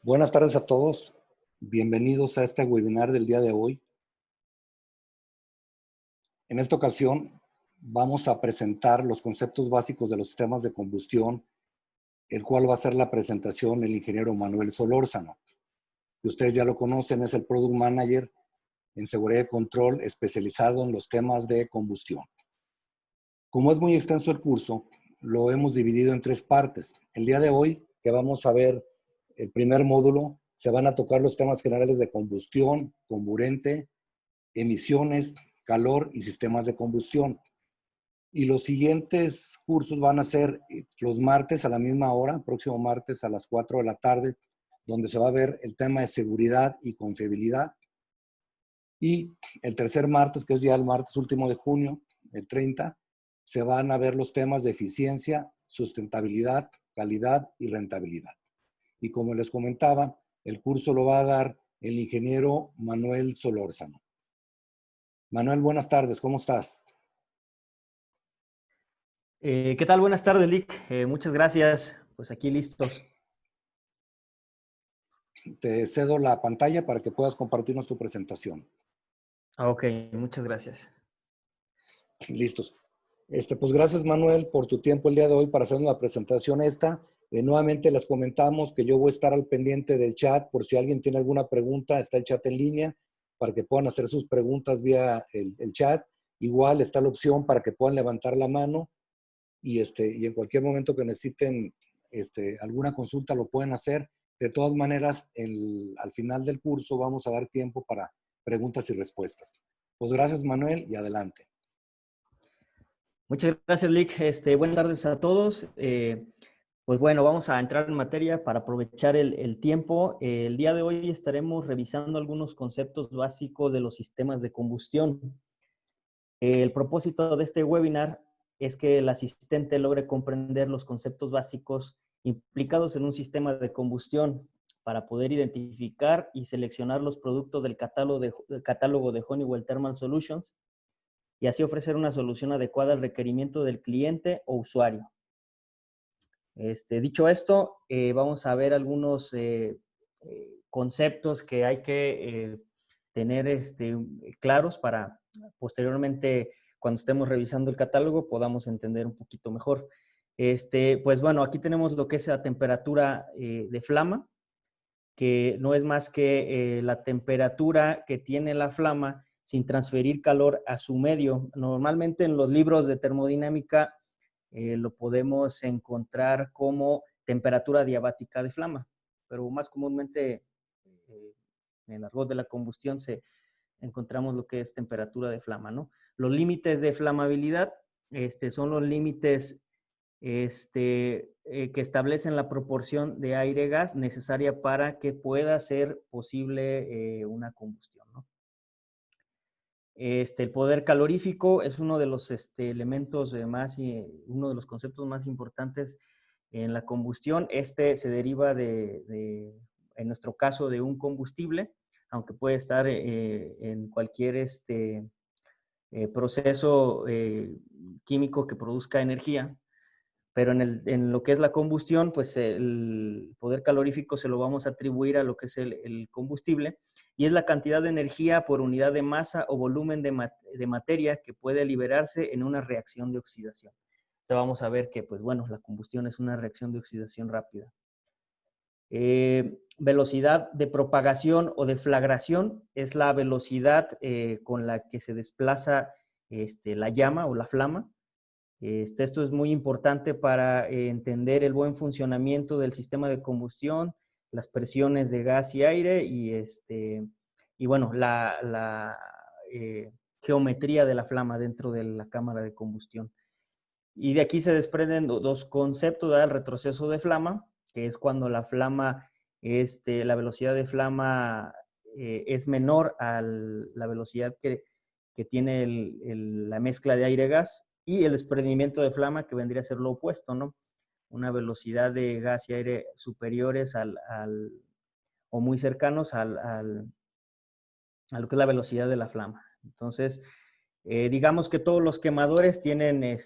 Buenas tardes a todos. Bienvenidos a este webinar del día de hoy. En esta ocasión vamos a presentar los conceptos básicos de los sistemas de combustión, el cual va a ser la presentación el ingeniero Manuel Solórzano, que ustedes ya lo conocen, es el Product Manager en seguridad y control especializado en los temas de combustión. Como es muy extenso el curso, lo hemos dividido en tres partes. El día de hoy, que vamos a ver el primer módulo, se van a tocar los temas generales de combustión, comburente, emisiones, calor y sistemas de combustión. Y los siguientes cursos van a ser los martes a la misma hora, próximo martes a las 4 de la tarde, donde se va a ver el tema de seguridad y confiabilidad. Y el tercer martes, que es ya el martes último de junio, el 30, se van a ver los temas de eficiencia, sustentabilidad, calidad y rentabilidad. Y como les comentaba, el curso lo va a dar el ingeniero Manuel Solórzano. Manuel, buenas tardes, ¿cómo estás? ¿Qué tal? Buenas tardes, Lick. Muchas gracias. Pues aquí listos. Te cedo la pantalla para que puedas compartirnos tu presentación. Ok, muchas gracias. Listos. Pues gracias, Manuel, por tu tiempo el día de hoy para hacer una presentación esta. Nuevamente les comentamos que yo voy a estar al pendiente del chat por si alguien tiene alguna pregunta. Está el chat en línea para que puedan hacer sus preguntas vía el chat. Igual está la opción para que puedan levantar la mano y en cualquier momento que necesiten alguna consulta lo pueden hacer. De todas maneras, al final del curso vamos a dar tiempo para preguntas y respuestas. Pues gracias, Manuel, y adelante. Muchas gracias, Lick. Buenas tardes a todos. Pues bueno, vamos a entrar en materia para aprovechar el tiempo. El día de hoy estaremos revisando algunos conceptos básicos de los sistemas de combustión. El propósito de este webinar es que el asistente logre comprender los conceptos básicos implicados en un sistema de combustión para poder identificar y seleccionar los productos del catálogo de Honeywell Thermal Solutions y así ofrecer una solución adecuada al requerimiento del cliente o usuario. Dicho esto, vamos a ver algunos conceptos que hay que tener claros para posteriormente, cuando estemos revisando el catálogo, podamos entender un poquito mejor. Pues bueno, aquí tenemos lo que es la temperatura de flama, que no es más que la temperatura que tiene la flama sin transferir calor a su medio. Normalmente en los libros de termodinámica lo podemos encontrar como temperatura diabática de flama, pero más comúnmente en el argot de la combustión encontramos lo que es temperatura de flama, ¿no? Los límites de flamabilidad son los límites que establecen la proporción de aire-gas necesaria para que pueda ser posible una combustión, ¿no? El poder calorífico es uno de los elementos uno de los conceptos más importantes en la combustión. Se deriva en nuestro caso, de un combustible, aunque puede estar en cualquier proceso químico que produzca energía. Pero en lo que es la combustión, pues el poder calorífico se lo vamos a atribuir a lo que es el combustible, y es la cantidad de energía por unidad de masa o volumen de materia que puede liberarse en una reacción de oxidación. Entonces vamos a ver que, pues bueno, la combustión es una reacción de oxidación rápida. Velocidad de propagación o deflagración es la velocidad con la que se desplaza la llama o la flama. Esto es muy importante para entender el buen funcionamiento del sistema de combustión, las presiones de gas y aire y bueno, la geometría de la flama dentro de la cámara de combustión. Y de aquí se desprenden dos conceptos, ¿verdad? El retroceso de flama, que es cuando la flama, la velocidad de flama es menor a la velocidad que tiene la mezcla de aire-gas, y el desprendimiento de flama, que vendría a ser lo opuesto, ¿no? Una velocidad de gas y aire superiores o muy cercanos a lo que es la velocidad de la flama. Entonces, digamos que todos los quemadores tienen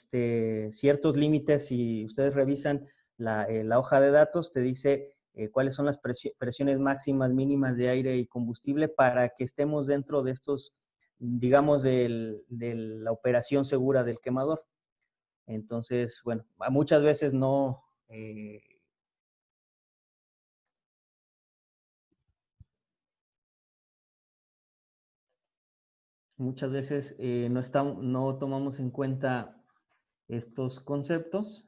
ciertos límites. Si ustedes revisan la hoja de datos, te dice cuáles son las presiones máximas, mínimas de aire y combustible para que estemos dentro de estos, digamos, de la operación segura del quemador. Entonces, bueno, muchas veces no... muchas veces no tomamos en cuenta estos conceptos.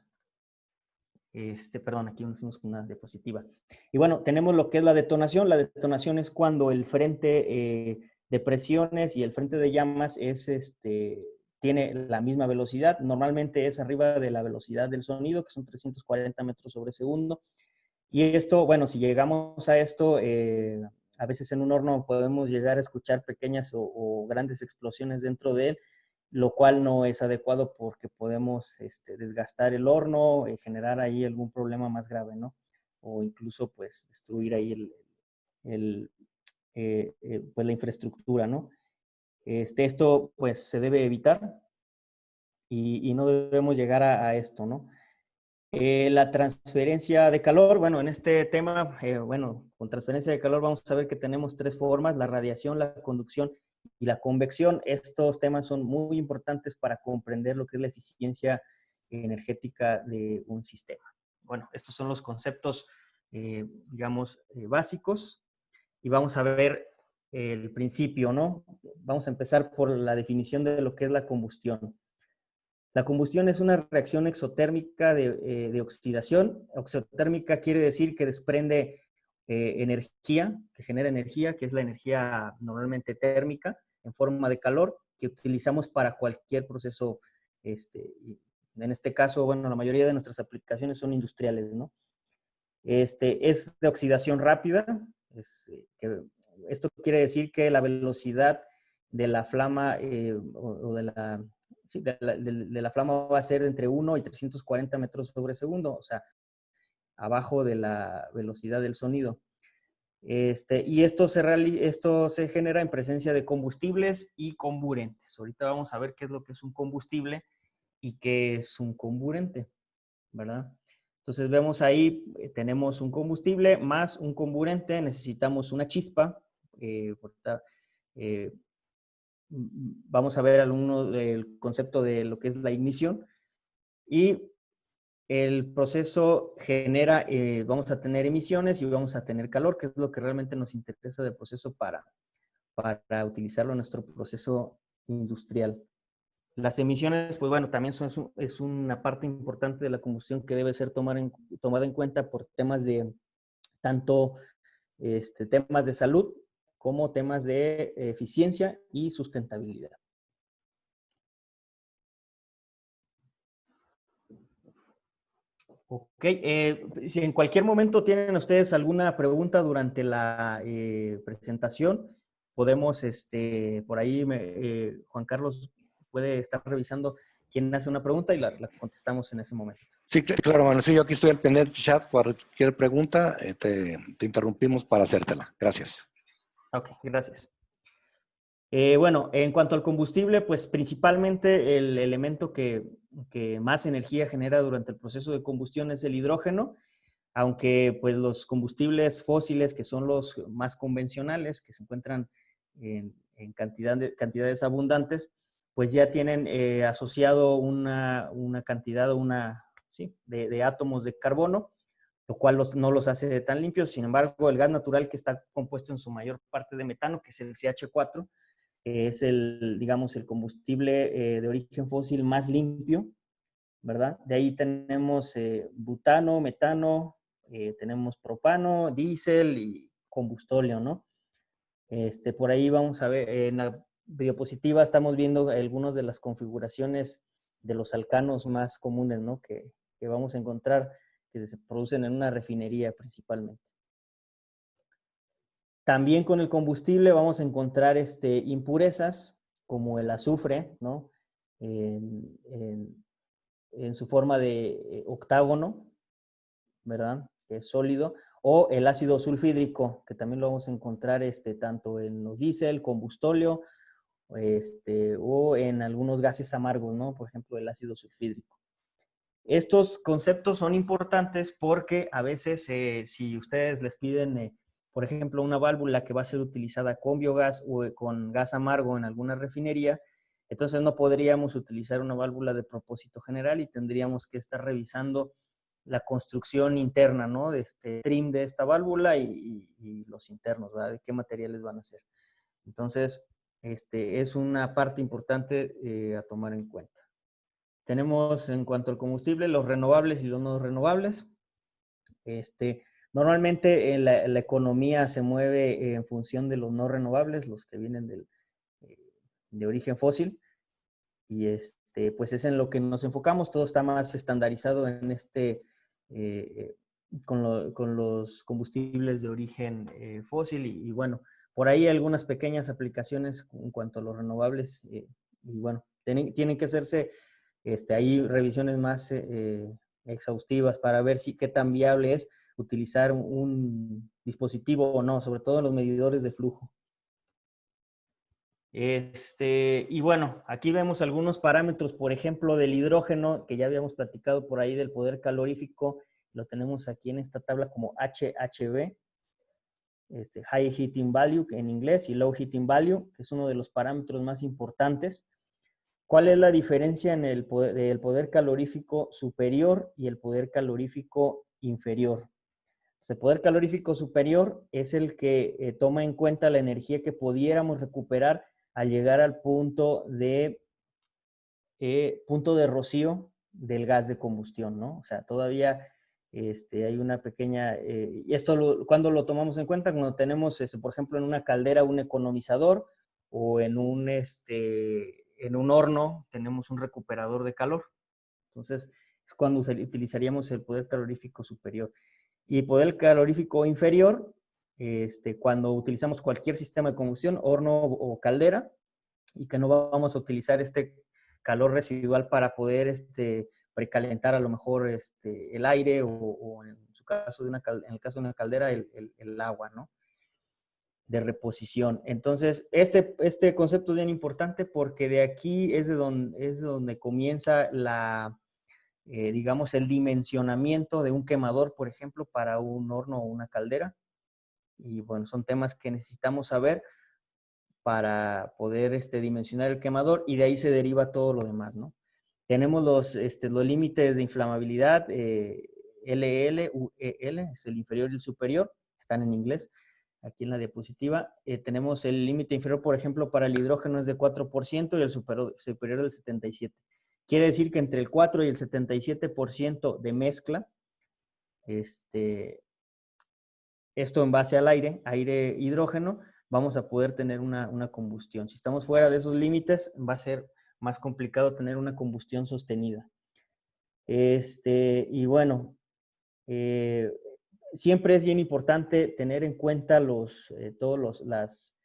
Perdón, aquí hicimos una diapositiva. Y bueno, tenemos lo que es la detonación. La detonación es cuando el frente de presiones y el frente de llamas tiene la misma velocidad. Normalmente es arriba de la velocidad del sonido, que son 340 metros sobre segundo. Y esto, bueno, si llegamos a esto, a veces en un horno podemos llegar a escuchar pequeñas o grandes explosiones dentro de él, lo cual no es adecuado porque podemos desgastar el horno y generar ahí algún problema más grave, ¿no? O incluso, pues, destruir ahí pues, la infraestructura, ¿no? Esto, pues, se debe evitar y no debemos llegar a esto, ¿no? La transferencia de calor, bueno, en este tema, bueno, con transferencia de calor vamos a ver que tenemos tres formas: la radiación, la conducción y la convección. Estos temas son muy importantes para comprender lo que es la eficiencia energética de un sistema. Bueno, estos son los conceptos, digamos, básicos, y vamos a ver el principio, ¿no? Vamos a empezar por la definición de lo que es la combustión. La combustión es una reacción exotérmica de oxidación. Exotérmica quiere decir que desprende energía, que genera energía, que es la energía normalmente térmica, en forma de calor, que utilizamos para cualquier proceso. En este caso, bueno, la mayoría de nuestras aplicaciones son industriales, ¿no? Es de oxidación rápida. Esto quiere decir que la velocidad de la flama o de la sí, de la flama va a ser entre 1 y 340 metros sobre segundo, o sea, abajo de la velocidad del sonido. Y esto se genera en presencia de combustibles y comburentes. Ahorita vamos a ver qué es lo que es un combustible y qué es un comburente, ¿verdad? Entonces vemos ahí, tenemos un combustible más un comburente, necesitamos una chispa. Eh, Vamos a ver el concepto de lo que es la ignición, y el proceso genera, vamos a tener emisiones y vamos a tener calor, que es lo que realmente nos interesa del proceso para utilizarlo en nuestro proceso industrial. Las emisiones, pues bueno, también es una parte importante de la combustión que debe ser tomada en cuenta por temas de tanto temas de salud como temas de eficiencia y sustentabilidad. Ok, si en cualquier momento tienen ustedes alguna pregunta durante la presentación, podemos, por ahí, Juan Carlos puede estar revisando quién hace una pregunta y la contestamos en ese momento. Sí, claro, bueno, sí, yo aquí estoy al pendiente del chat. Cualquier pregunta, te interrumpimos para hacértela. Gracias. Ok, gracias. Bueno, en cuanto al combustible, pues principalmente el elemento que más energía genera durante el proceso de combustión es el hidrógeno, aunque pues los combustibles fósiles, que son los más convencionales, que se encuentran en cantidades abundantes, pues ya tienen asociado una cantidad sí, de átomos de carbono, lo cual no los hace tan limpios. Sin embargo, el gas natural, que está compuesto en su mayor parte de metano, que es el CH4, es digamos, el combustible de origen fósil más limpio, ¿verdad? De ahí tenemos butano, metano, tenemos propano, diésel y combustóleo, ¿no? Por ahí vamos a ver, en la diapositiva estamos viendo algunas de las configuraciones de los alcanos más comunes, ¿no? Que vamos a encontrar, que se producen en una refinería principalmente. También con el combustible vamos a encontrar impurezas como el azufre, ¿no? En su forma de octágono, ¿verdad? Que es sólido, o el ácido sulfídrico, que también lo vamos a encontrar tanto en los diésel, combustóleo, o en algunos gases amargos, ¿no? Por ejemplo, el ácido sulfídrico. Estos conceptos son importantes porque a veces si ustedes les piden, por ejemplo, una válvula que va a ser utilizada con biogás o con gas amargo en alguna refinería, entonces no podríamos utilizar una válvula de propósito general y tendríamos que estar revisando la construcción interna, ¿no? De este trim de esta válvula y los internos, ¿verdad? De qué materiales van a ser. Entonces, es una parte importante a tomar en cuenta. Tenemos en cuanto al combustible, los renovables y los no renovables. Normalmente la economía se mueve en función de los no renovables, los que vienen de origen fósil, y pues es en lo que nos enfocamos. Todo está más estandarizado en eh, con los combustibles de origen fósil y bueno, por ahí algunas pequeñas aplicaciones en cuanto a los renovables y bueno, tienen que hacerse hay revisiones más exhaustivas para ver si qué tan viable es utilizar un dispositivo o no, sobre todo en los medidores de flujo. Y bueno, aquí vemos algunos parámetros, por ejemplo, del hidrógeno, que ya habíamos platicado por ahí del poder calorífico, lo tenemos aquí en esta tabla como HHV, High Heating Value en inglés y Low Heating Value, que es uno de los parámetros más importantes. ¿Cuál es la diferencia en el poder calorífico superior y el poder calorífico inferior? El poder calorífico superior es el que toma en cuenta la energía que pudiéramos recuperar al llegar al punto de rocío del gas de combustión, ¿no? O sea, todavía hay una pequeña... y esto, ¿cuándo lo tomamos en cuenta? Cuando tenemos, por ejemplo, en una caldera un economizador o en un horno tenemos un recuperador de calor. Entonces, es cuando utilizaríamos el poder calorífico superior. Y poder calorífico inferior, cuando utilizamos cualquier sistema de combustión, horno o caldera, y que no vamos a utilizar este calor residual para poder precalentar a lo mejor el aire o en su caso en el caso de una caldera el agua, ¿no? De reposición. Entonces, este concepto es bien importante porque de aquí es de donde comienza digamos, el dimensionamiento de un quemador, por ejemplo, para un horno o una caldera. Y bueno, son temas que necesitamos saber para poder dimensionar el quemador y de ahí se deriva todo lo demás, ¿no? Tenemos los límites de inflamabilidad, LL, UEL, es el inferior y el superior, están en inglés, aquí en la diapositiva. Tenemos el límite inferior, por ejemplo, para el hidrógeno es de 4% y el superior del 77%. Quiere decir que entre el 4 y el 77% de mezcla, esto en base al aire hidrógeno, vamos a poder tener una combustión. Si estamos fuera de esos límites, va a ser más complicado tener una combustión sostenida. Y bueno, siempre es bien importante tener en cuenta las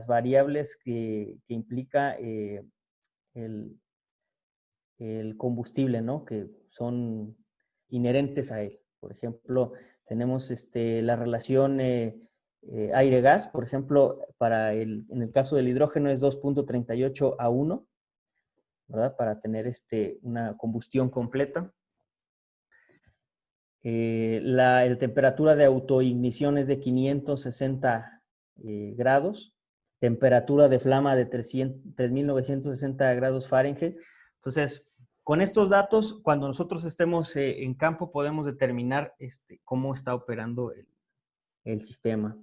variables que implica el combustible, ¿no? Que son inherentes a él. Por ejemplo, tenemos la relación aire-gas, por ejemplo, en el caso del hidrógeno es 2.38 a 1, ¿verdad? Para tener una combustión completa. La temperatura de autoignición es de 560 grados, temperatura de flama de 3.960 grados Fahrenheit. Entonces, con estos datos, cuando nosotros estemos en campo, podemos determinar cómo está operando el sistema.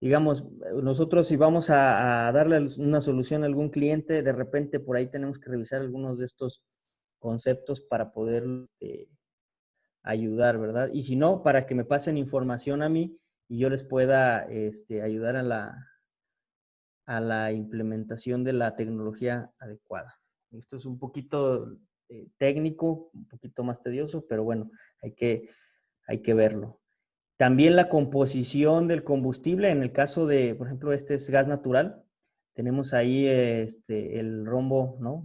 Digamos, nosotros si vamos a darle una solución a algún cliente, de repente por ahí tenemos que revisar algunos de estos conceptos para poder ayudar, ¿verdad? Y si no, para que me pasen información a mí y yo les pueda ayudar a la implementación de la tecnología adecuada. Esto es un poquito técnico, un poquito más tedioso, pero bueno, hay que verlo. También la composición del combustible, en el caso de, por ejemplo, este es gas natural, tenemos ahí el rombo, ¿no?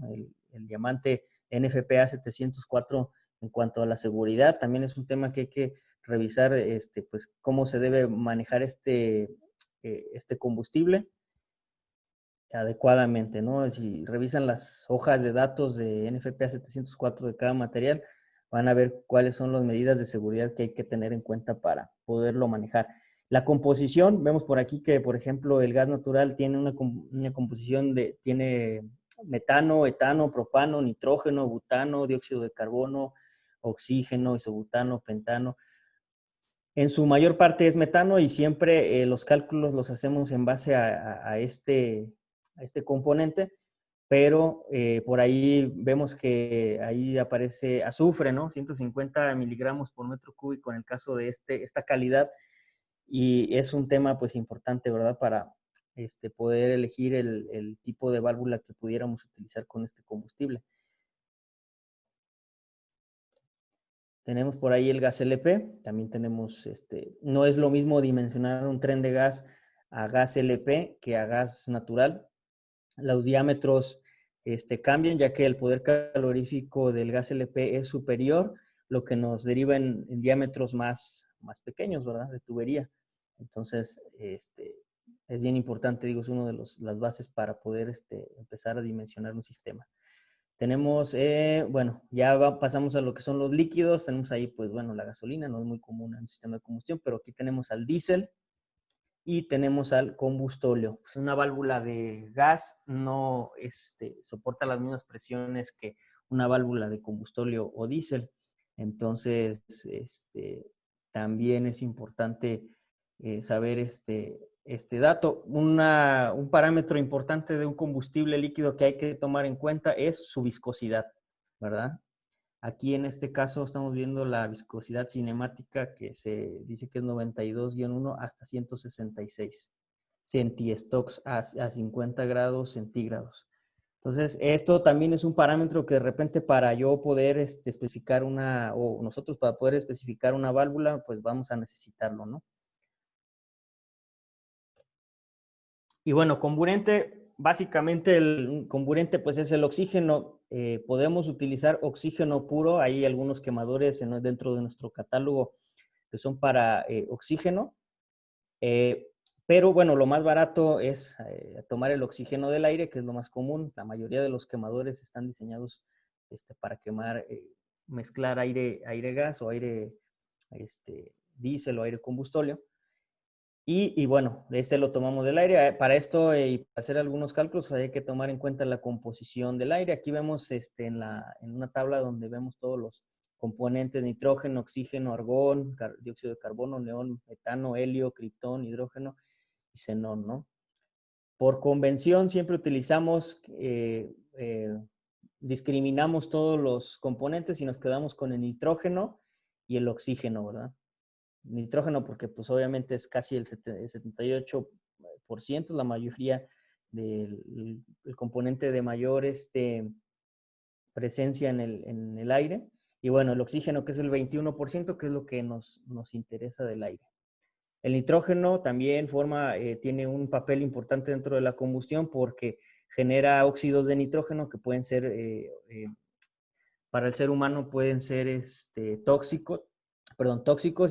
El diamante NFPA 704 en cuanto a la seguridad, también es un tema que hay que revisar, pues, cómo se debe manejar este combustible. adecuadamente, ¿no? Si revisan las hojas de datos de NFPA 704 de cada material, van a ver cuáles son las medidas de seguridad que hay que tener en cuenta para poderlo manejar. La composición, vemos por aquí que, por ejemplo, el gas natural tiene una composición tiene metano, etano, propano, nitrógeno, butano, dióxido de carbono, oxígeno, isobutano, pentano. En su mayor parte es metano y siempre los cálculos los hacemos en base a este componente, pero por ahí vemos que ahí aparece azufre, ¿no? 150 miligramos por metro cúbico en el caso de esta calidad, y es un tema pues importante, ¿verdad? Para poder elegir el tipo de válvula que pudiéramos utilizar con este combustible. Tenemos por ahí el gas LP, también tenemos, no es lo mismo dimensionar un tren de gas a gas LP que a gas natural. Los diámetros cambian, ya que el poder calorífico del gas LP es superior, lo que nos deriva en diámetros más pequeños, ¿verdad? De tubería. Entonces, es bien importante, digo, es una de las bases para poder empezar a dimensionar un sistema. Tenemos, bueno, ya pasamos a lo que son los líquidos. Tenemos ahí, pues bueno, la gasolina, no es muy común en un sistema de combustión, pero aquí tenemos al diésel y tenemos al combustóleo. Pues una válvula de gas no soporta las mismas presiones que una válvula de combustóleo o diésel. Entonces, también es importante saber este dato. Un parámetro importante de un combustible líquido que hay que tomar en cuenta es su viscosidad, ¿verdad? Aquí en este caso estamos viendo la viscosidad cinemática, que se dice que es 92-1 hasta 166 centistocks a 50 grados centígrados. Entonces, esto también es un parámetro que de repente para yo poder especificar o nosotros para poder especificar una válvula, pues vamos a necesitarlo, ¿no? Y bueno, comburente, básicamente el comburente pues es el oxígeno. Podemos utilizar oxígeno puro. Hay algunos quemadores dentro de nuestro catálogo que son para oxígeno. Pero bueno, lo más barato es tomar el oxígeno del aire, que es lo más común. La mayoría de los quemadores están diseñados para quemar, mezclar aire-gas o aire diésel o aire combustóleo. Y bueno, lo tomamos del aire. Para esto y para hacer algunos cálculos hay que tomar en cuenta la composición del aire. Aquí vemos en una tabla donde vemos todos los componentes: nitrógeno, oxígeno, argón, dióxido de carbono, neón, metano, helio, criptón, hidrógeno y xenón, ¿no? Por convención siempre utilizamos, discriminamos todos los componentes y nos quedamos con el nitrógeno y el oxígeno, ¿verdad? Nitrógeno porque pues obviamente es casi el 78%, la mayoría del componente de mayor presencia en el aire. Y bueno, el oxígeno, que es el 21%, que es lo que nos interesa del aire. El nitrógeno también tiene un papel importante dentro de la combustión porque genera óxidos de nitrógeno que pueden ser, para el ser humano pueden ser tóxicos,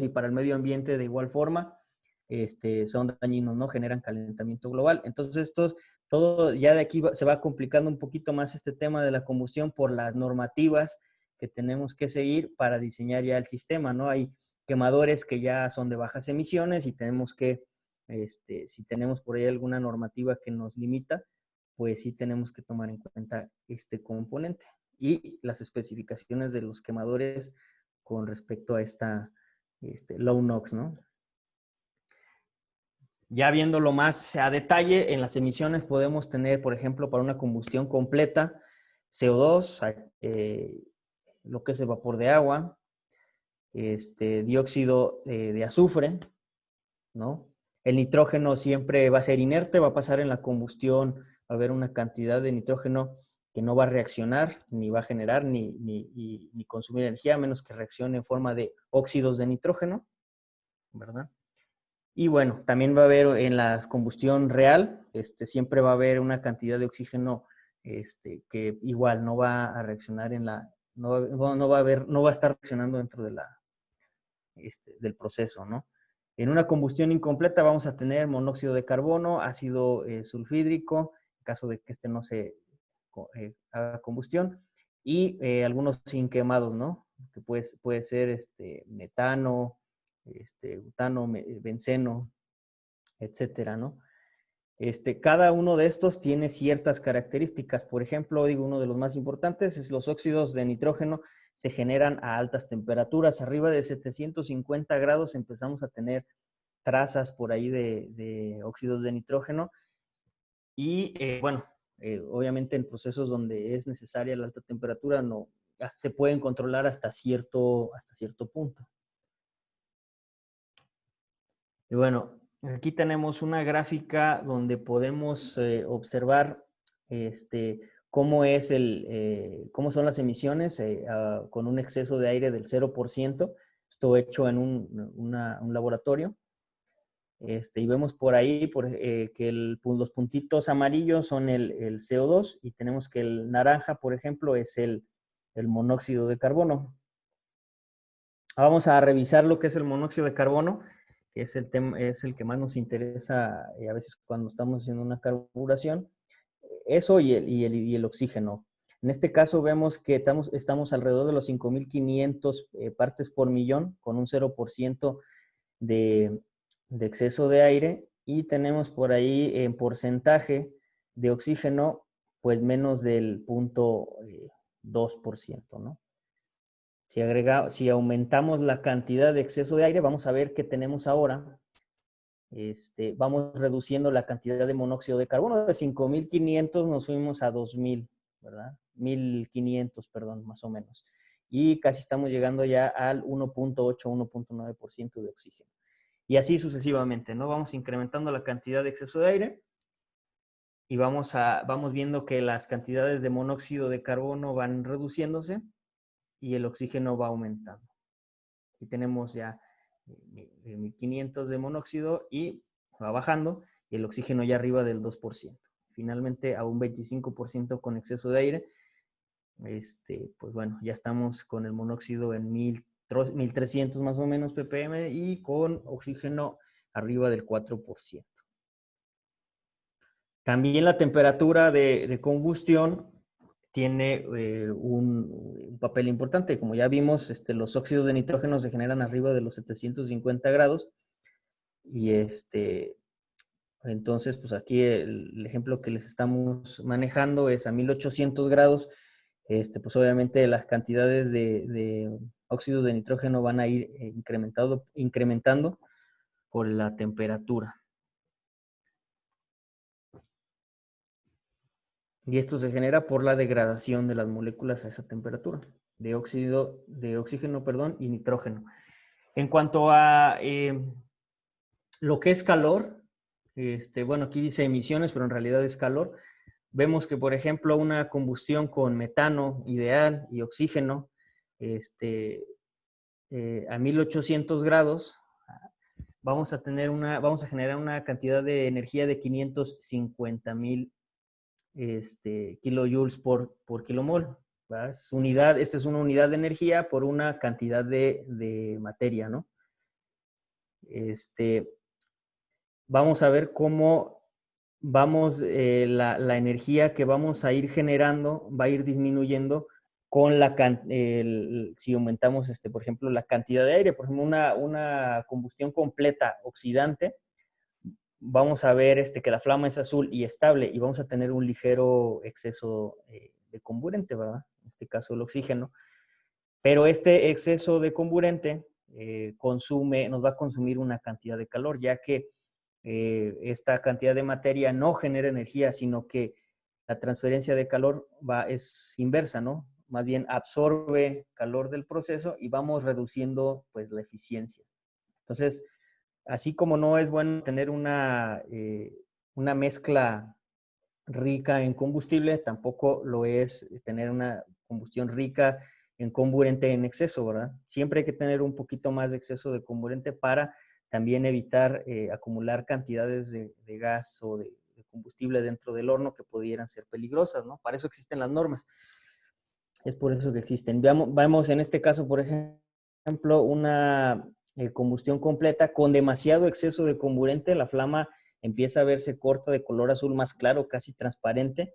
y para el medio ambiente de igual forma son dañinos, ¿no? Generan calentamiento global. Entonces, todo ya de aquí se va complicando un poquito más este tema de la combustión por las normativas que tenemos que seguir para diseñar ya el sistema, ¿no? Hay quemadores que ya son de bajas emisiones y tenemos que, si tenemos por ahí alguna normativa que nos limita, pues sí tenemos que tomar en cuenta este componente y las especificaciones de los quemadores con respecto a esta low NOx, ¿no? Ya viéndolo más a detalle, en las emisiones podemos tener, por ejemplo, para una combustión completa, CO2, lo que es el vapor de agua, dióxido de azufre, ¿no? El nitrógeno siempre va a ser inerte, va a pasar en la combustión, va a haber una cantidad de nitrógeno que no va a reaccionar, ni va a generar, ni consumir energía, a menos que reaccione en forma de óxidos de nitrógeno, ¿verdad? Y bueno, también va a haber en la combustión real, siempre va a haber una cantidad de oxígeno que igual no va a reaccionar no va a estar reaccionando dentro de del proceso, ¿no? En una combustión incompleta vamos a tener monóxido de carbono, ácido sulfídrico, caso de que este no se haga combustión, y algunos inquemados, ¿no? Que puede ser metano, butano, benceno, etcétera, ¿no? Cada uno de estos tiene ciertas características. Por ejemplo, digo, uno de los más importantes es los óxidos de nitrógeno se generan a altas temperaturas. Arriba de 750 grados empezamos a tener trazas por ahí de óxidos de nitrógeno. Y bueno, obviamente en procesos donde es necesaria la alta temperatura no se pueden controlar hasta cierto punto. Y bueno, aquí tenemos una gráfica donde podemos observar cómo son las emisiones con un exceso de aire del 0%. Esto hecho en un laboratorio. Y vemos por ahí que los puntitos amarillos son el CO2 y tenemos que el naranja, por ejemplo, es el monóxido de carbono. Vamos a revisar lo que es el monóxido de carbono, que es el que más nos interesa a veces cuando estamos haciendo una carburación. Eso y el oxígeno. En este caso vemos que estamos alrededor de los 5,500 partes por millón con un 0% de exceso de aire y tenemos por ahí en porcentaje de oxígeno pues menos del 0,2%, ¿no? Si aumentamos la cantidad de exceso de aire, vamos a ver qué tenemos ahora. Vamos reduciendo la cantidad de monóxido de carbono. De 5,500 nos fuimos a 2,000, ¿verdad? 1,500, perdón, más o menos. Y casi estamos llegando ya al 1,8, 1,9% de oxígeno. Y así sucesivamente, ¿no? Vamos incrementando la cantidad de exceso de aire y vamos viendo que las cantidades de monóxido de carbono van reduciéndose y el oxígeno va aumentando. Aquí tenemos ya 1,500 de monóxido y va bajando y el oxígeno ya arriba del 2%. Finalmente a un 25% con exceso de aire. Pues bueno, ya estamos con el monóxido en 1,300 más o menos ppm y con oxígeno arriba del 4%. También la temperatura de combustión tiene un papel importante. Como ya vimos, los óxidos de nitrógeno se generan arriba de los 750 grados. Y entonces, pues aquí el ejemplo que les estamos manejando es a 1,800 grados. Pues obviamente las cantidades de óxidos de nitrógeno van a ir incrementando por la temperatura. Y esto se genera por la degradación de las moléculas a esa temperatura, de oxígeno, y nitrógeno. En cuanto a lo que es calor, bueno, aquí dice emisiones, pero en realidad es calor. Vemos que, por ejemplo, una combustión con metano ideal y oxígeno, a 1,800 grados, vamos a generar una cantidad de energía de 550,000 kilojoules por kilomol. Esta es una unidad de energía por una cantidad de materia, ¿no? Vamos a ver cómo la energía que vamos a ir generando va a ir disminuyendo con si aumentamos, por ejemplo, la cantidad de aire. Por ejemplo, una combustión completa oxidante, vamos a ver que la flama es azul y estable y vamos a tener un ligero exceso de comburente, ¿verdad? En este caso el oxígeno. Pero este exceso de comburente nos va a consumir una cantidad de calor, ya que esta cantidad de materia no genera energía, sino que la transferencia de calor es inversa, ¿no? Más bien absorbe calor del proceso y vamos reduciendo pues la eficiencia. Entonces, así como no es bueno tener una mezcla rica en combustible, tampoco lo es tener una combustión rica en comburente en exceso, ¿verdad? Siempre hay que tener un poquito más de exceso de comburente para también evitar acumular cantidades de gas o de combustible dentro del horno que pudieran ser peligrosas, ¿no? Para eso existen las normas. Es por eso que existen. Vemos en este caso, por ejemplo, una combustión completa con demasiado exceso de comburente. La flama empieza a verse corta de color azul más claro, casi transparente.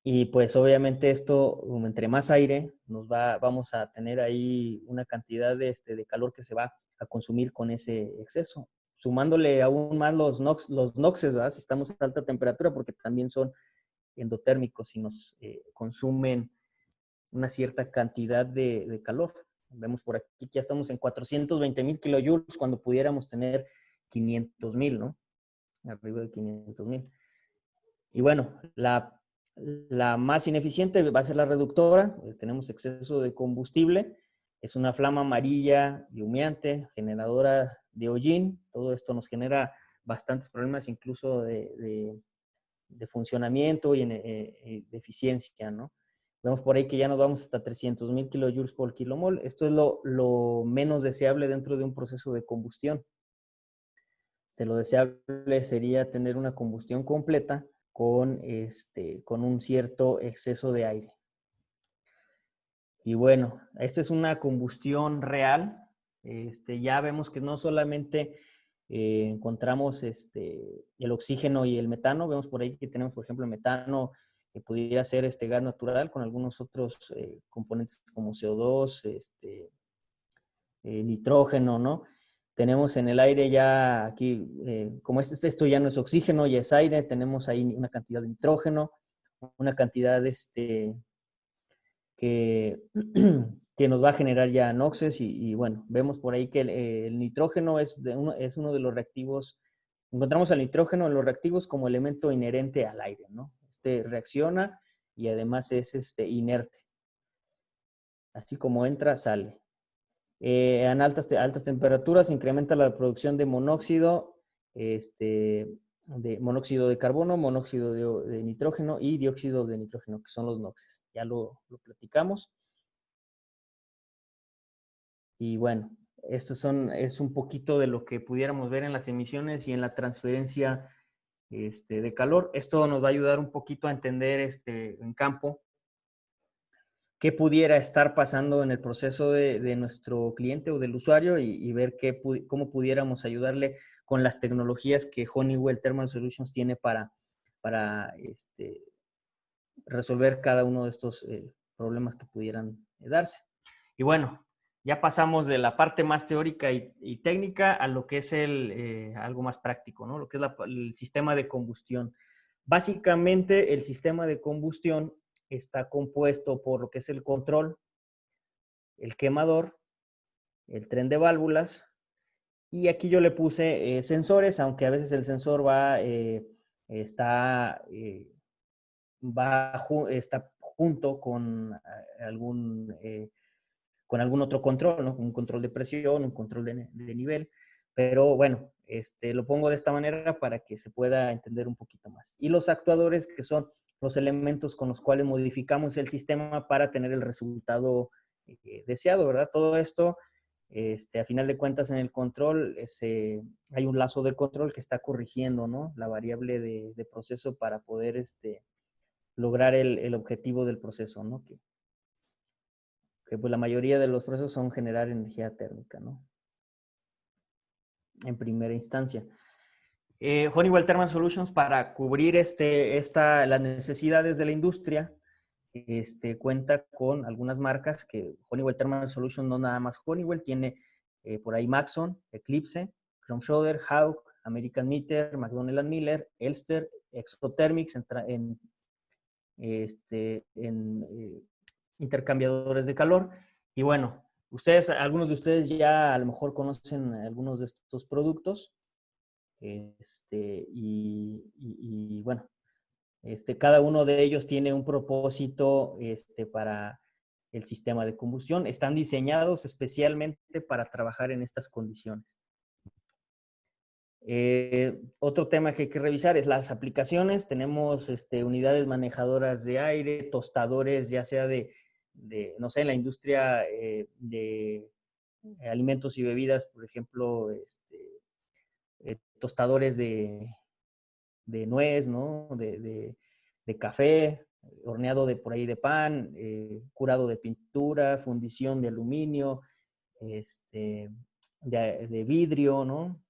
Y pues obviamente esto, entre más aire, vamos a tener ahí una cantidad de calor que se va a consumir con ese exceso. Sumándole aún más los NOxes, ¿verdad? Si estamos a alta temperatura, porque también son endotérmicos y nos consumen una cierta cantidad de calor. Vemos por aquí que ya estamos en 420,000 kilojoules cuando pudiéramos tener 500,000, ¿no? Arriba de 500,000. Y bueno, la más ineficiente va a ser la reductora. Tenemos exceso de combustible. Es una flama amarilla y humeante, generadora de hollín. Todo esto nos genera bastantes problemas, incluso de funcionamiento y de eficiencia, ¿no? Vemos por ahí que ya nos vamos hasta 300,000 kilojoules por kilomol. Esto es lo menos deseable dentro de un proceso de combustión. Lo deseable sería tener una combustión completa con un cierto exceso de aire. Y bueno, esta es una combustión real. Ya vemos que no solamente encontramos el oxígeno y el metano. Vemos por ahí que tenemos, por ejemplo, el metano que pudiera ser gas natural con algunos otros componentes como CO2, nitrógeno, ¿no? Tenemos en el aire ya aquí, como esto ya no es oxígeno, ya es aire, tenemos ahí una cantidad de nitrógeno, una cantidad que, que nos va a generar ya NOxes y bueno, vemos por ahí que el nitrógeno es uno de los reactivos. Encontramos al nitrógeno en los reactivos como elemento inherente al aire, ¿no? Reacciona y además es inerte. Así como entra, sale. En altas temperaturas incrementa la producción de monóxido, de monóxido de carbono, monóxido de nitrógeno y dióxido de nitrógeno, que son los NOxes. Ya lo platicamos. Y bueno, es un poquito de lo que pudiéramos ver en las emisiones y en la transferencia de calor. Esto nos va a ayudar un poquito a entender en campo qué pudiera estar pasando en el proceso de nuestro cliente o del usuario y ver cómo pudiéramos ayudarle con las tecnologías que Honeywell Thermal Solutions tiene para resolver cada uno de estos problemas que pudieran darse. Y bueno, ya pasamos de la parte más teórica y técnica a lo que es algo más práctico, ¿no? Lo que es el sistema de combustión. Básicamente, el sistema de combustión está compuesto por lo que es el control, el quemador, el tren de válvulas, y aquí yo le puse sensores, aunque a veces el sensor está junto con algún otro control, ¿no? Un control de presión, un control de nivel, pero bueno, lo pongo de esta manera para que se pueda entender un poquito más. Y los actuadores, que son los elementos con los cuales modificamos el sistema para tener el resultado deseado, ¿verdad? Todo esto, a final de cuentas, en el control hay un lazo de control que está corrigiendo, ¿no? La variable de proceso para poder lograr el objetivo del proceso, ¿no? Que pues la mayoría de los procesos son generar energía térmica, ¿no? En primera instancia. Honeywell Thermal Solutions, para cubrir las necesidades de la industria, cuenta con algunas marcas que Honeywell Thermal Solutions, no nada más Honeywell, tiene por ahí Maxon, Eclipse, Chrome Shoulder, Hawk, American Meter, McDonnell Miller, Elster, Exothermics, intercambiadores de calor. Y bueno, algunos de ustedes ya a lo mejor conocen algunos de estos productos. Y bueno, cada uno de ellos tiene un propósito para el sistema de combustión. Están diseñados especialmente para trabajar en estas condiciones. Otro tema que hay que revisar es las aplicaciones. Tenemos unidades manejadoras de aire, tostadores, ya sea no sé, en la industria de alimentos y bebidas, por ejemplo, tostadores de nuez, ¿no? De café, horneado por ahí de pan, curado de pintura, fundición de aluminio, de vidrio, ¿no?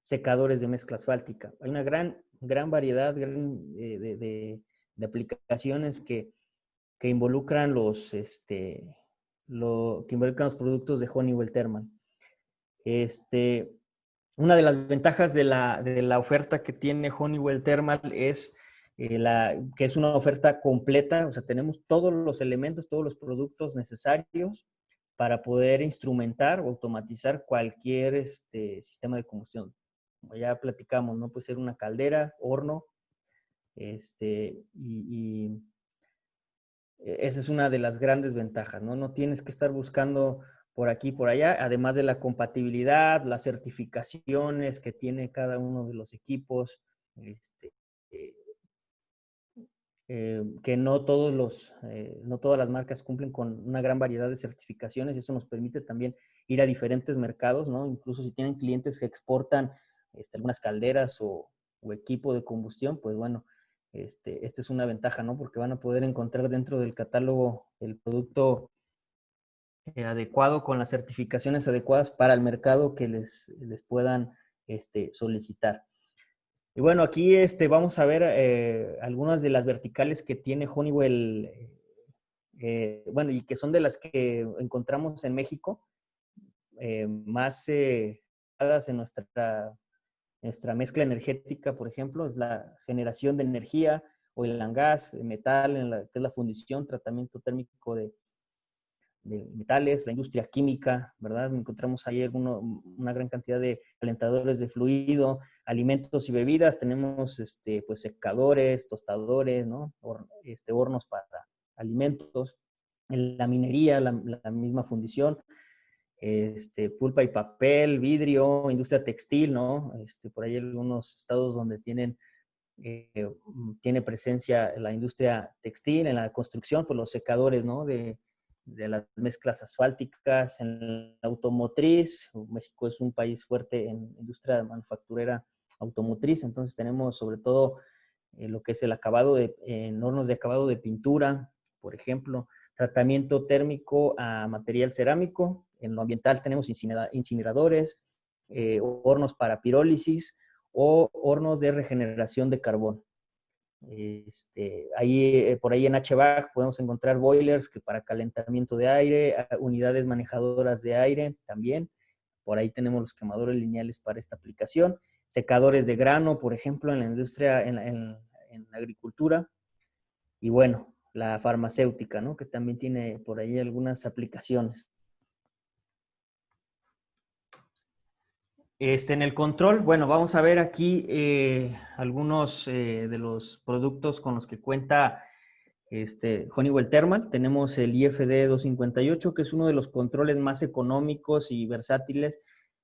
secadores de mezcla asfáltica. Hay una gran variedad de aplicaciones que involucran que involucran los productos de Honeywell Thermal. Una de las ventajas de la oferta que tiene Honeywell Thermal es que es una oferta completa, o sea, tenemos todos los elementos, todos los productos necesarios para poder instrumentar o automatizar cualquier sistema de combustión. Como ya platicamos, ¿no? Puede ser una caldera, horno, y esa es una de las grandes ventajas, ¿no? No tienes que estar buscando por aquí, por allá, además de la compatibilidad, las certificaciones que tiene cada uno de los equipos, eh, que no todas las marcas cumplen con una gran variedad de certificaciones y eso nos permite también ir a diferentes mercados, ¿no? Incluso si tienen clientes que exportan algunas calderas o equipo de combustión, pues bueno, esta es una ventaja, ¿no? Porque van a poder encontrar dentro del catálogo el producto adecuado con las certificaciones adecuadas para el mercado que les puedan solicitar. Y bueno, aquí vamos a ver algunas de las verticales que tiene Honeywell, bueno, y que son de las que encontramos en México, más dadas en nuestra mezcla energética, por ejemplo, es la generación de energía, oil and gas, metal, que es la fundición, tratamiento térmico de metales, la industria química, ¿verdad? Encontramos ahí una gran cantidad de calentadores de fluido, alimentos y bebidas, tenemos pues secadores, tostadores, ¿no? Hornos para alimentos, en la minería, la misma fundición, pulpa y papel, vidrio, industria textil, ¿no? Por ahí algunos estados donde tiene presencia la industria textil, en la construcción, pues los secadores, ¿no? De las mezclas asfálticas, en la automotriz. México es un país fuerte en industria manufacturera automotriz, entonces tenemos sobre todo lo que es el acabado en hornos de acabado de pintura, por ejemplo, tratamiento térmico a material cerámico. En lo ambiental tenemos incineradores, hornos para pirólisis o hornos de regeneración de carbón. Por ahí en HVAC podemos encontrar boilers que para calentamiento de aire, unidades manejadoras de aire también. Por ahí tenemos los quemadores lineales para esta aplicación. Secadores de grano, por ejemplo, en la industria, en la agricultura. Y bueno, la farmacéutica, ¿no? Que también tiene por ahí algunas aplicaciones. En el control, bueno, vamos a ver aquí algunos de los productos con los que cuenta Honeywell Thermal. Tenemos el IFD 258, que es uno de los controles más económicos y versátiles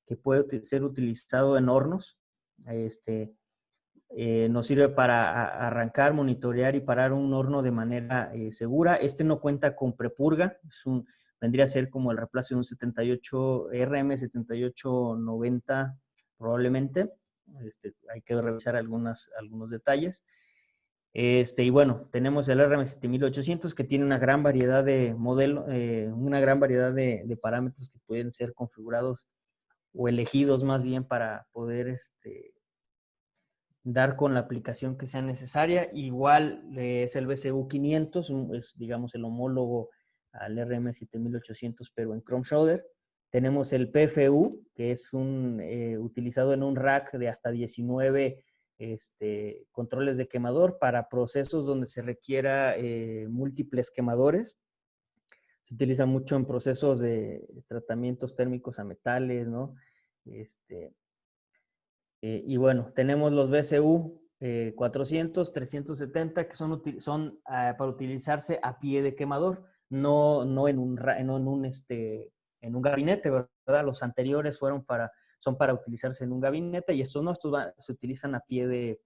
que puede ser utilizado en hornos. Nos sirve para arrancar, monitorear y parar un horno de manera segura. No cuenta con prepurga, vendría a ser como el reemplazo de un 78 RM7890 probablemente. Hay que revisar algunos detalles. Y bueno, tenemos el RM7800 que tiene una gran variedad de modelos, una gran variedad de parámetros que pueden ser configurados o elegidos más bien para poder dar con la aplicación que sea necesaria. Igual es el BCU 500, es digamos el homólogo al RM7800, pero en Chrome Shoulder. Tenemos el PFU, que es utilizado en un rack de hasta 19 controles de quemador para procesos donde se requiera múltiples quemadores. Se utiliza mucho en procesos de tratamientos térmicos a metales, ¿no? Y bueno, tenemos los BCU 400, 370, que son para utilizarse a pie de quemador, no en un gabinete, ¿verdad? Los anteriores son para utilizarse en un gabinete y estos se utilizan a pie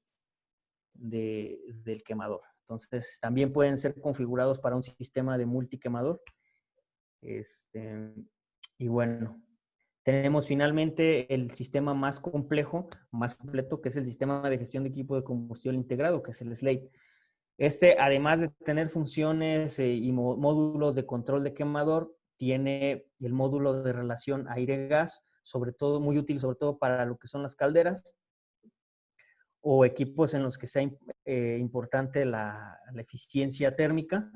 del quemador. Entonces, también pueden ser configurados para un sistema de multiquemador. Y bueno, tenemos finalmente el sistema más complejo, más completo, que es el sistema de gestión de equipo de combustión integrado, que es el SLATE. Además de tener funciones y módulos de control de quemador, tiene el módulo de relación aire-gas, sobre todo, muy útil sobre todo para lo que son las calderas o equipos en los que sea importante la eficiencia térmica.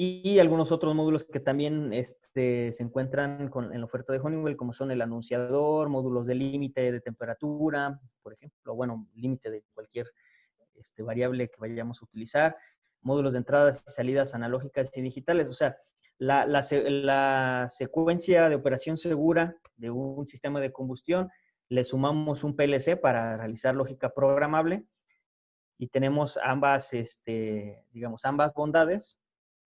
Y algunos otros módulos que también se encuentran en la oferta de Honeywell, como son el anunciador, módulos de límite de temperatura, por ejemplo, bueno, límite de cualquier variable que vayamos a utilizar, módulos de entradas y salidas analógicas y digitales. O sea, la secuencia de operación segura de un sistema de combustión, le sumamos un PLC para realizar lógica programable y tenemos ambas, digamos, ambas bondades,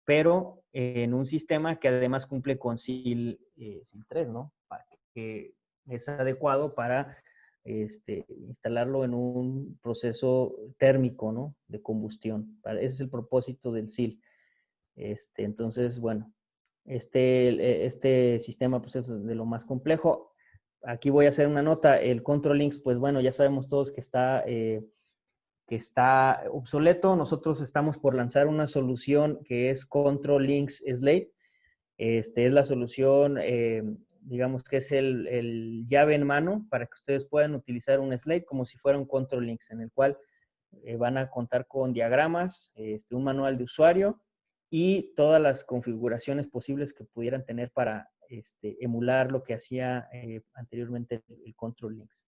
pero en un sistema que además cumple con SIL 3, ¿no? Para que es adecuado para instalarlo en un proceso térmico, ¿no? De combustión. Ese es el propósito del SIL. Entonces, bueno, este sistema pues es de lo más complejo. Aquí voy a hacer una nota. El Control Links, pues bueno, ya sabemos todos que está obsoleto. Nosotros estamos por lanzar una solución que es Control Links Slate. Es la solución, digamos que es el llave en mano para que ustedes puedan utilizar un Slate como si fuera un Control Links, en el cual van a contar con diagramas, un manual de usuario y todas las configuraciones posibles que pudieran tener para emular lo que hacía anteriormente el Control Links.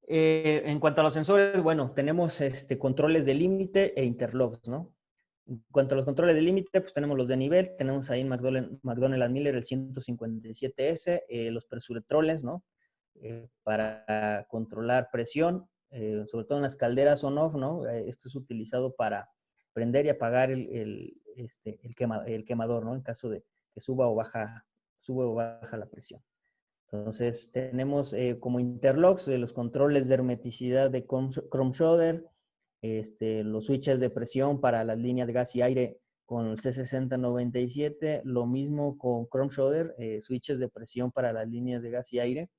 En cuanto a los sensores, bueno, tenemos controles de límite e interlocks, ¿no? En cuanto a los controles de límite, pues tenemos los de nivel, tenemos ahí en McDonnell Miller el 157S, los presuretroles, ¿no? Para controlar presión, sobre todo en las calderas on-off, ¿no? Esto es utilizado para prender y apagar el quemador, ¿no? En caso de que suba o baja la presión. Entonces, tenemos como interlocks los controles de hermeticidad de Chrome Shoulder, los switches de presión para las líneas de gas y aire con el C6097, lo mismo con Chrome Shoulder, switches de presión para las líneas de gas y aire.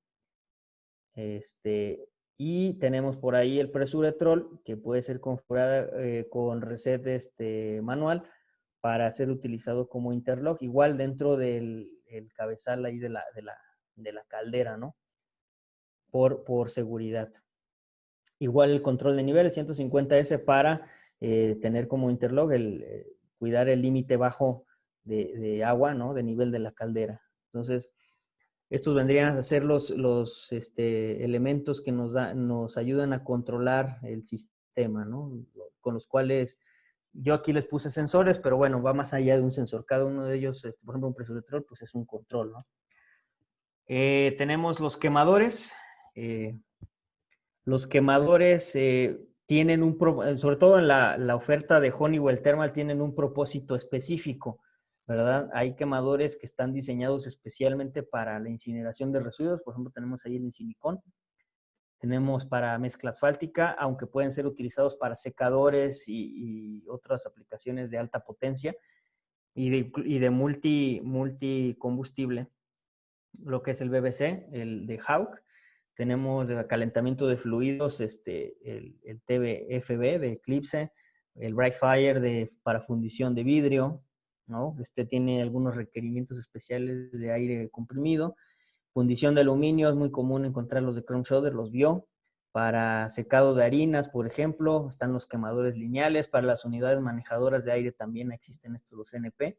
Y tenemos por ahí el Presuretrol, que puede ser configurada con reset manual para ser utilizado como interlock, igual dentro del cabezal ahí de la caldera, ¿no? Por seguridad. Igual el control de nivel, el 150S, para tener como interlock cuidar el límite bajo de agua, ¿no? De nivel de la caldera. Entonces, estos vendrían a ser los elementos que nos ayudan a controlar el sistema, ¿no? Con los cuales yo aquí les puse sensores, pero bueno, va más allá de un sensor. Cada uno de ellos, por ejemplo, un presuretrol, pues es un control, ¿no? Tenemos los quemadores. Los quemadores tienen sobre todo en la oferta de Honeywell Thermal, tienen un propósito específico, ¿verdad? Hay quemadores que están diseñados especialmente para la incineración de residuos. Por ejemplo, tenemos ahí el Insilicon. Tenemos para mezcla asfáltica, aunque pueden ser utilizados para secadores y otras aplicaciones de alta potencia y de multicombustible, lo que es el BBC, el de Hawk. Tenemos de calentamiento de fluidos, el TBFB de Eclipse, el Brightfire para fundición de vidrio, ¿no? Tiene algunos requerimientos especiales de aire comprimido. Fundición de aluminio, es muy común encontrarlos de Chrome Shoulder, los vio. Para secado de harinas, por ejemplo, están los quemadores lineales. Para las unidades manejadoras de aire también existen estos, los NP.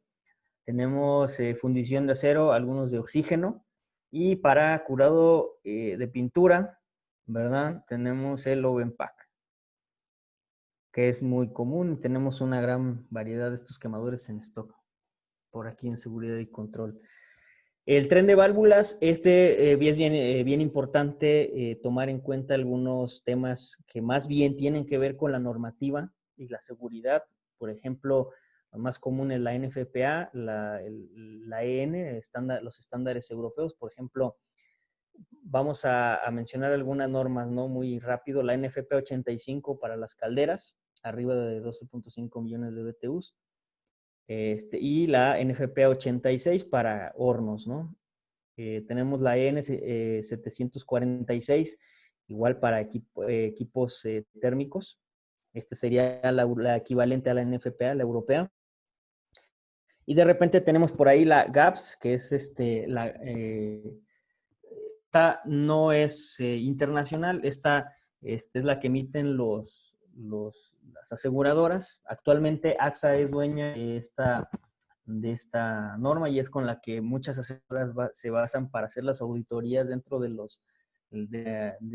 Tenemos fundición de acero, algunos de oxígeno. Y para curado de pintura, ¿verdad? Tenemos el Oven Pack, que es muy común. Tenemos una gran variedad de estos quemadores en stock por aquí en seguridad y control. El tren de válvulas, es bien importante tomar en cuenta algunos temas que más bien tienen que ver con la normativa y la seguridad. Por ejemplo, lo más común es la NFPA, la EN, los estándares europeos. Por ejemplo, vamos a mencionar algunas normas, ¿no? Muy rápido. La NFPA 85 para las calderas, arriba de 12.5 millones de BTUs. Y la NFPA 86 para hornos, ¿no? Tenemos la EN 746, igual para equipos térmicos. Sería la equivalente a la NFPA, la europea. Y de repente tenemos por ahí la GAPS, que es esta no es internacional, esta es la que emiten las aseguradoras. Actualmente AXA es dueña de esta norma y es con la que muchas aseguradoras se basan para hacer las auditorías dentro de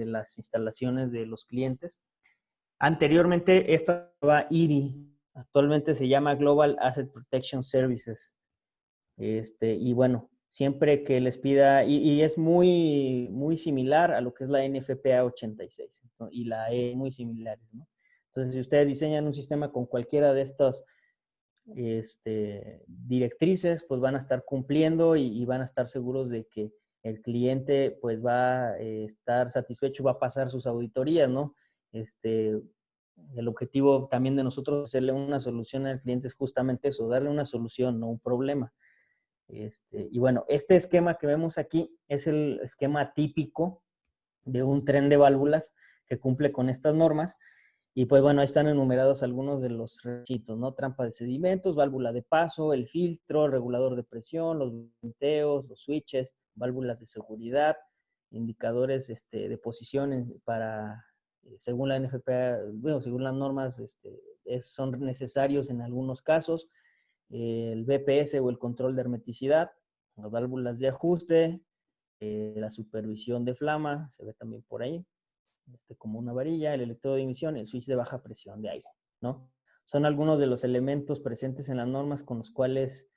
las instalaciones de los clientes. Anteriormente esta estaba IRI, actualmente se llama Global Asset Protection Services. Y bueno, siempre que les pida, y es muy, muy similar a lo que es la NFPA 86, ¿no? Y la E, muy similares, ¿no? Entonces, si ustedes diseñan un sistema con cualquiera de estas directrices, pues van a estar cumpliendo y van a estar seguros de que el cliente pues va a estar satisfecho, va a pasar sus auditorías, ¿no? El objetivo también de nosotros es hacerle una solución al cliente es justamente eso, darle una solución, no un problema. Y bueno, este esquema que vemos aquí es el esquema típico de un tren de válvulas que cumple con estas normas. Y pues bueno, ahí están enumerados algunos de los requisitos, ¿no? Trampa de sedimentos, válvula de paso, el filtro, regulador de presión, los venteos, los switches, válvulas de seguridad, indicadores de posiciones para, según la NFPA, bueno, según las normas, son necesarios en algunos casos, el BPS o el control de hermeticidad, las válvulas de ajuste, la supervisión de flama, se ve también por ahí, como una varilla, el electrodo de emisión, el switch de baja presión de aire, ¿no? Son algunos de los elementos presentes en las normas con los cuales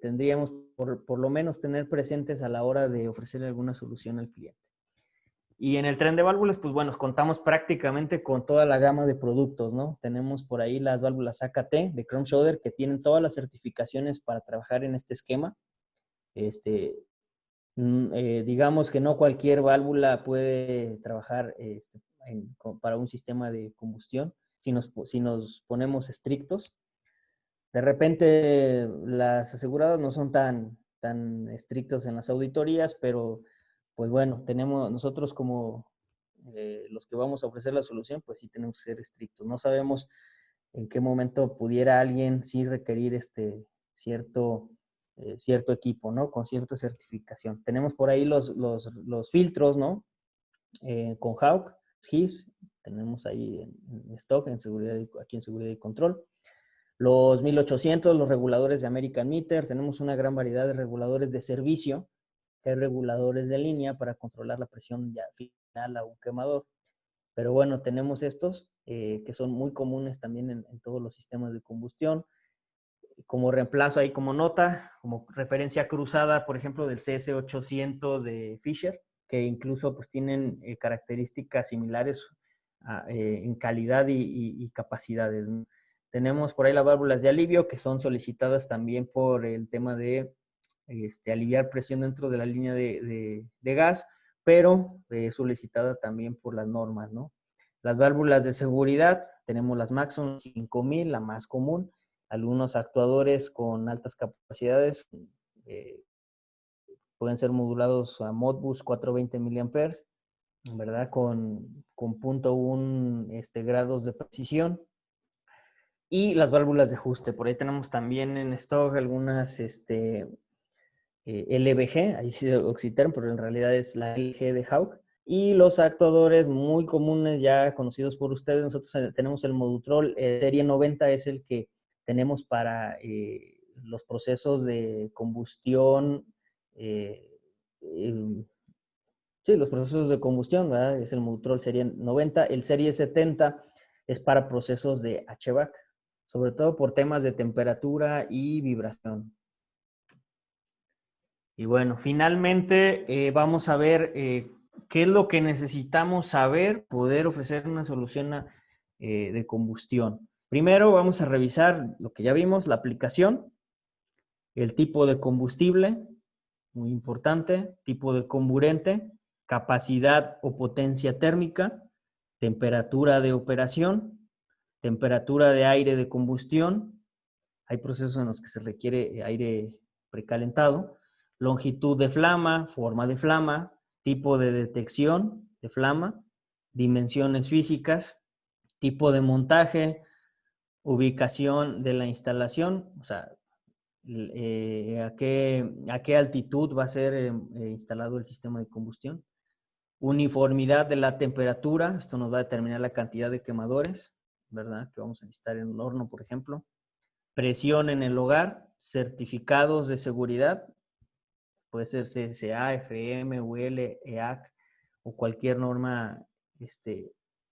tendríamos por lo menos tener presentes a la hora de ofrecer alguna solución al cliente. Y en el tren de válvulas, pues bueno, contamos prácticamente con toda la gama de productos, ¿no? Tenemos por ahí las válvulas AKT de Chrome Shoulder que tienen todas las certificaciones para trabajar en este esquema. Digamos que no cualquier válvula puede trabajar para un sistema de combustión si nos ponemos estrictos. De repente las aseguradoras no son tan estrictos en las auditorías, pero pues bueno, tenemos nosotros como los que vamos a ofrecer la solución, pues sí tenemos que ser estrictos. No sabemos en qué momento pudiera alguien sí requerir cierto equipo, ¿no? Con cierta certificación. Tenemos por ahí los filtros, ¿no? Con Hawk, GIS, tenemos ahí en stock, aquí en seguridad y control. Los 1800, los reguladores de American Meter, tenemos una gran variedad de reguladores de servicio, que hay reguladores de línea para controlar la presión ya final a un quemador. Pero bueno, tenemos estos que son muy comunes también en todos los sistemas de combustión. Como reemplazo ahí como nota, como referencia cruzada, por ejemplo, del CS800 de Fisher, que incluso pues tienen características similares en calidad y capacidades, ¿no? Tenemos por ahí las válvulas de alivio que son solicitadas también por el tema de aliviar presión dentro de la línea de gas, pero solicitada también por las normas, ¿no? Las válvulas de seguridad, tenemos las Maxon 5000, la más común, algunos actuadores con altas capacidades pueden ser modulados a Modbus 420 mA, ¿verdad? Con 0.1 grados de precisión. Y las válvulas de ajuste. Por ahí tenemos también en stock algunas LBG, ahí sí Oxiterm, pero en realidad es la LG de Hawk. Y los actuadores muy comunes, ya conocidos por ustedes, nosotros tenemos el Modutrol serie 90, es el que tenemos para los procesos de combustión, sí, los procesos de combustión, ¿verdad? Es el Modutrol serie 90. El serie 70 es para procesos de HVAC, sobre todo por temas de temperatura y vibración. Y bueno, finalmente vamos a ver qué es lo que necesitamos saber, poder ofrecer una solución de combustión. Primero vamos a revisar lo que ya vimos, la aplicación, el tipo de combustible, muy importante, tipo de comburente, capacidad o potencia térmica, temperatura de operación, temperatura de aire de combustión. Hay procesos en los que se requiere aire precalentado, longitud de flama, forma de flama, tipo de detección de flama, dimensiones físicas, tipo de montaje, ubicación de la instalación, o sea, a qué altitud va a ser instalado el sistema de combustión. Uniformidad de la temperatura, esto nos va a determinar la cantidad de quemadores, ¿verdad? Que vamos a necesitar en un horno, por ejemplo. Presión en el hogar, certificados de seguridad, puede ser CSA, FM, UL, EAC o cualquier norma,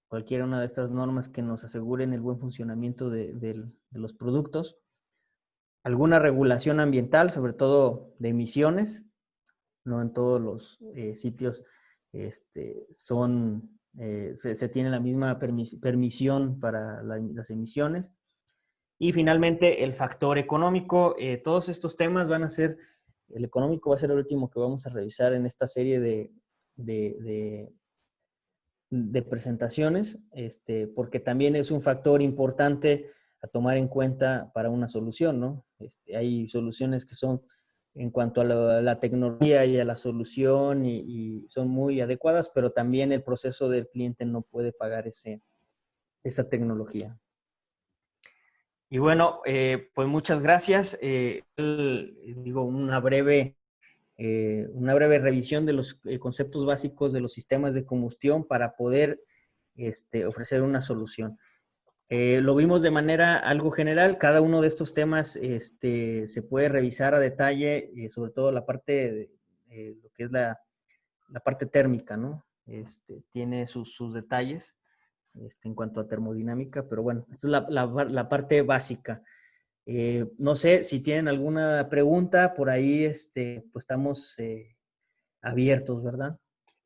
cualquiera una de estas normas que nos aseguren el buen funcionamiento de los productos. Alguna regulación ambiental, sobre todo de emisiones, no en todos los sitios se tiene la misma permisión para las emisiones. Y finalmente, el factor económico. Todos estos temas van a ser, el económico va a ser el último que vamos a revisar en esta serie de presentaciones, porque también es un factor importante a tomar en cuenta para una solución, ¿no? Hay soluciones que son en cuanto a la tecnología y a la solución y son muy adecuadas, pero también el proceso del cliente no puede pagar esa tecnología. Y bueno, pues muchas gracias. Digo, una breve revisión de los conceptos básicos de los sistemas de combustión para poder ofrecer una solución. Lo vimos de manera algo general. Cada uno de estos temas se puede revisar a detalle, sobre todo la parte de lo que es la parte térmica, ¿no? Tiene sus detalles en cuanto a termodinámica, pero bueno, esta es la parte básica. No sé si tienen alguna pregunta, por ahí pues estamos abiertos, ¿verdad?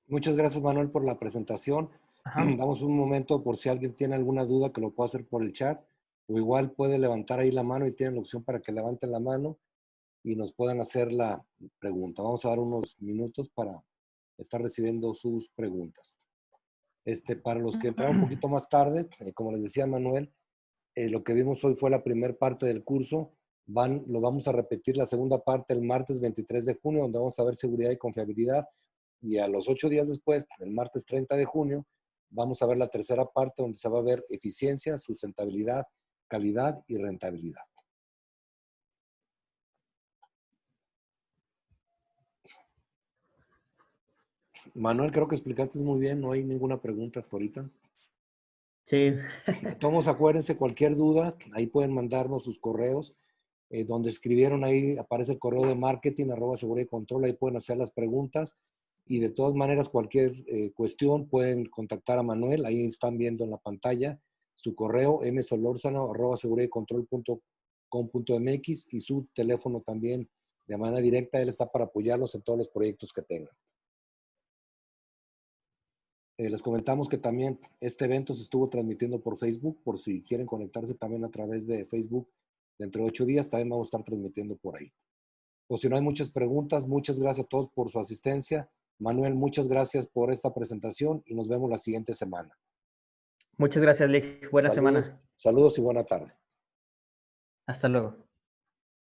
Muchas gracias, Manuel, por la presentación. Ajá. Damos un momento por si alguien tiene alguna duda que lo pueda hacer por el chat, o igual puede levantar ahí la mano y tienen la opción para que levanten la mano y nos puedan hacer la pregunta. Vamos a dar unos minutos para estar recibiendo sus preguntas. Para los que entraron un poquito más tarde, como les decía Manuel, lo que vimos hoy fue la primera parte del curso. Lo vamos a repetir la segunda parte el martes 23 de junio, donde vamos a ver seguridad y confiabilidad. Y a los 8 días después, el martes 30 de junio, vamos a ver la tercera parte, donde se va a ver eficiencia, sustentabilidad, calidad y rentabilidad. Manuel, creo que explicaste muy bien, no hay ninguna pregunta hasta ahorita. Sí. Todos acuérdense, cualquier duda, ahí pueden mandarnos sus correos. Donde escribieron ahí aparece el correo de marketing @seguridad y control, ahí pueden hacer las preguntas y de todas maneras cualquier cuestión pueden contactar a Manuel, ahí están viendo en la pantalla su correo msolorzano@seguridaycontrol.com.mx y su teléfono también de manera directa, él está para apoyarlos en todos los proyectos que tengan. Les comentamos que también este evento se estuvo transmitiendo por Facebook, por si quieren conectarse también a través de Facebook. Dentro de 8 días también vamos a estar transmitiendo por ahí. O si no hay muchas preguntas, muchas gracias a todos por su asistencia. Manuel, muchas gracias por esta presentación y nos vemos la siguiente semana. Muchas gracias, Lig. Buena semana. Saludos y buena tarde. Hasta luego.